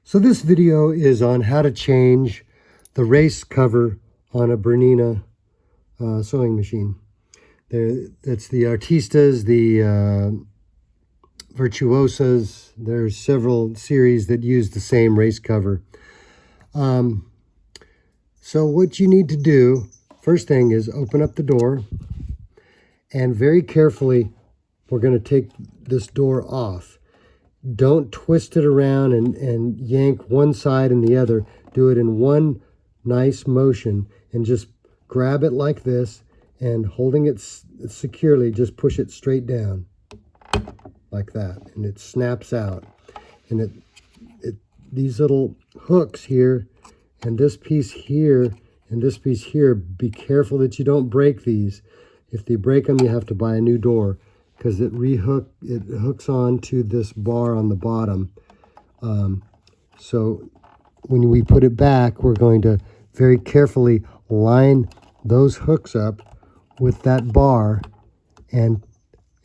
So this video is on how to change the race cover on a Bernina sewing machine. It's the Artistas, the Virtuosas. There's several series that use the same race cover. So what you need to do, first thing is open up the door, and very carefully we're going to take this door off. Don't twist it around and yank one side and the other. Do it in one nice motion and just grab it like this, and holding it securely, just push it straight down like that, and it snaps out. And these little hooks here and this piece here and this piece here, be careful that you don't break these. If you break them, you have to buy a new door, because it hooks on to this bar on the bottom. So when we put it back, we're going to very carefully line those hooks up with that bar, and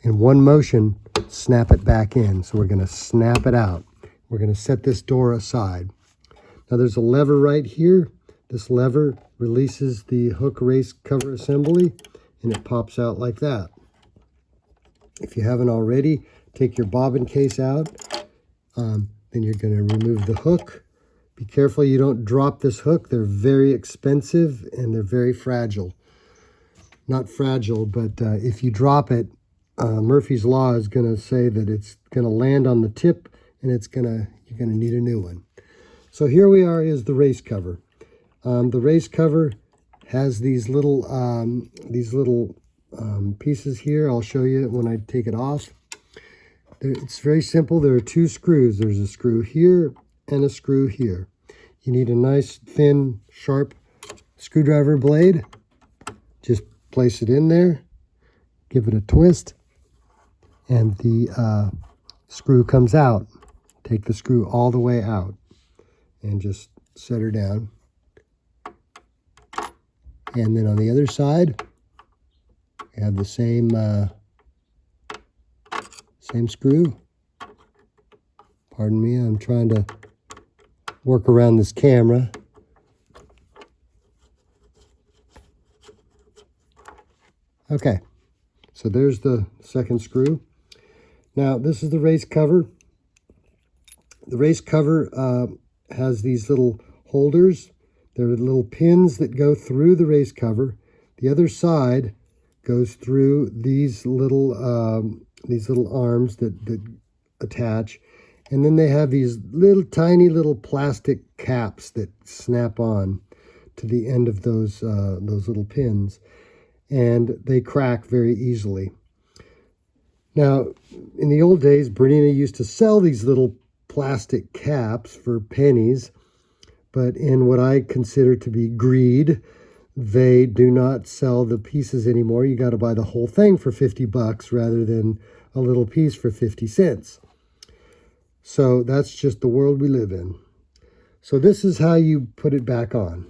in one motion snap it back in. So we're going to snap it out. We're going to set this door aside. Now there's a lever right here. This lever releases the hook race cover assembly, and it pops out like that. If you haven't already, take your bobbin case out. Then you're going to remove the hook. Be careful you don't drop this hook. They're very expensive and they're very fragile. Not fragile, but if you drop it, Murphy's Law is going to say that it's going to land on the tip, and you're going to need a new one. So here we are is the race cover. The race cover has these little pieces here. I'll show you when I take it off. It's very simple. There are two screws. There's a screw here and a screw here. You need a nice thin sharp screwdriver blade. Just place it in there, give it a twist, and the screw comes out. Take the screw all the way out and just set her down. And then on the other side, you have the same screw. Pardon me, I'm trying to work around this camera. Okay, so there's the second screw. Now this is the race cover. The race cover has these little holders. There are little pins that go through the race cover. The other side goes through these little arms that attach, and then they have these little tiny little plastic caps that snap on to the end of those little pins, and they crack very easily. Now, in the old days, Bernina used to sell these little plastic caps for pennies, but in what I consider to be greed, they do not sell the pieces anymore. You got to buy the whole thing for 50 bucks rather than a little piece for 50 cents. So that's just the world we live in. So this is how you put it back on.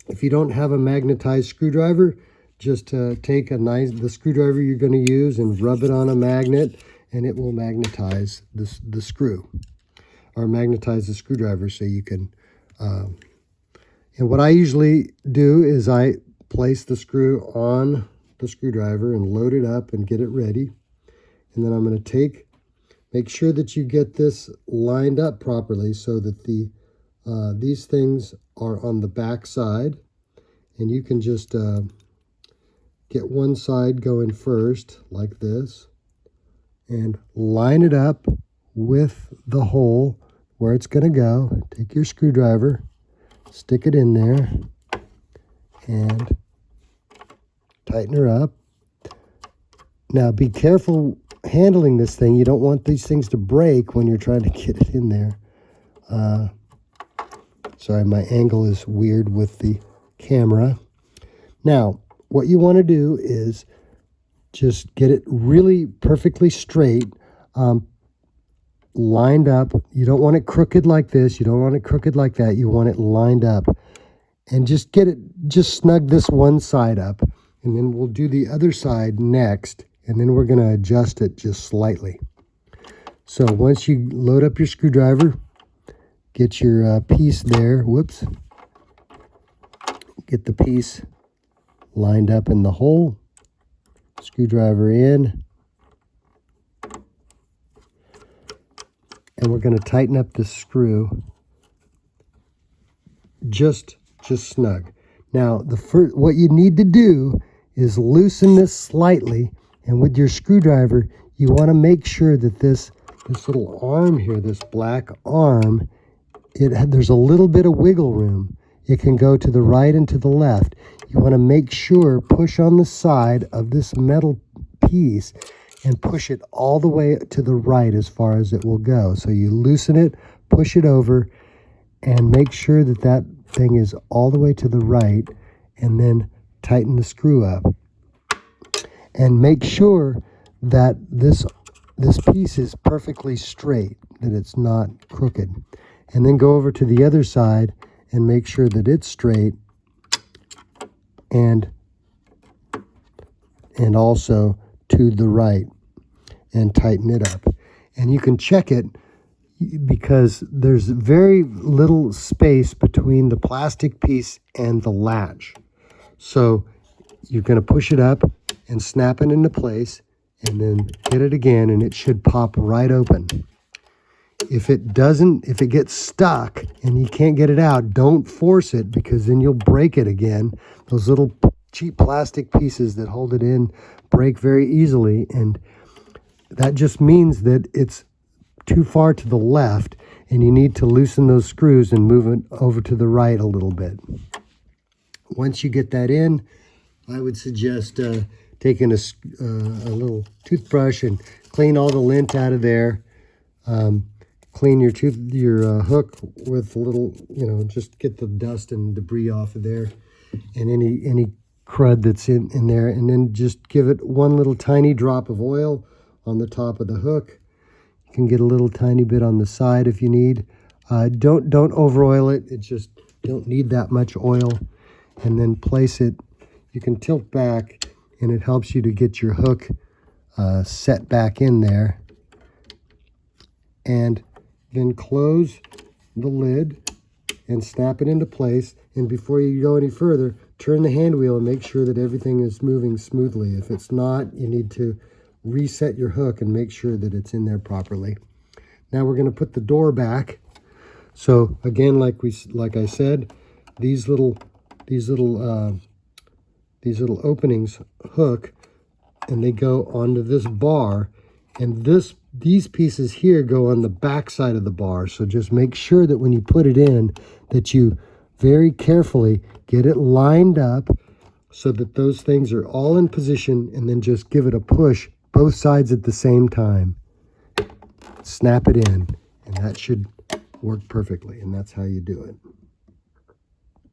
If you don't have a magnetized screwdriver, just take the screwdriver you're going to use and rub it on a magnet, and it will magnetize the screw, or magnetize the screwdriver, so you can and what I usually do is I place the screw on the screwdriver and load it up and get it ready. And then I'm going to make sure that you get this lined up properly, so that these things are on the back side, and you can just get one side going first like this and line it up with the hole where it's going to go. Take your screwdriver, stick it in there, and tighten her up. Now be careful handling this thing. You don't want these things to break when you're trying to get it in there. Sorry, my angle is weird with the camera. Now, what you want to do is just get it really perfectly straight, lined up. You don't want it crooked like this. You don't want it crooked like that. You want it lined up. And just snug this one side up, and then we'll do the other side next, and then we're going to adjust it just slightly. So once you load up your screwdriver, get your piece there. Whoops. Get the piece lined up in the hole. Screwdriver in. And we're going to tighten up the screw just snug. Now, what you need to do is loosen this slightly, and with your screwdriver, you want to make sure that this little arm here, this black arm, there's a little bit of wiggle room. It can go to the right and to the left. You want to make sure, push on the side of this metal piece and push it all the way to the right as far as it will go. So you loosen it, push it over, and make sure that that thing is all the way to the right, and then tighten the screw up. And make sure that this piece is perfectly straight, that it's not crooked. And then go over to the other side and make sure that it's straight, and also to the right, and tighten it up. And you can check it because there's very little space between the plastic piece and the latch. So you're going to push it up and snap it into place, and then hit it again, and it should pop right open. If it gets stuck and you can't get it out, don't force it, because then you'll break it again. Those little cheap plastic pieces that hold it in break very easily, and that just means that it's too far to the left, and you need to loosen those screws and move it over to the right a little bit. Once you get that in, I would suggest taking a little toothbrush and clean all the lint out of there. Clean your hook with a little, just get the dust and debris off of there, and any crud that's in there, and then just give it one little tiny drop of oil on the top of the hook. You can get a little tiny bit on the side if you need. Don't over oil it. It just don't need that much oil. And then place it. You can tilt back, and it helps you to get your hook set back in there. And then close the lid and snap it into place. And before you go any further, turn the hand wheel and make sure that everything is moving smoothly. If it's not, you need to reset your hook and make sure that it's in there properly. Now we're going to put the door back. So again, like I said, these little openings hook, and they go onto this bar, and these pieces here go on the back side of the bar. So just make sure that when you put it in, that you very carefully get it lined up so that those things are all in position, and then just give it a push both sides at the same time. Snap it in, and that should work perfectly, and that's how you do it.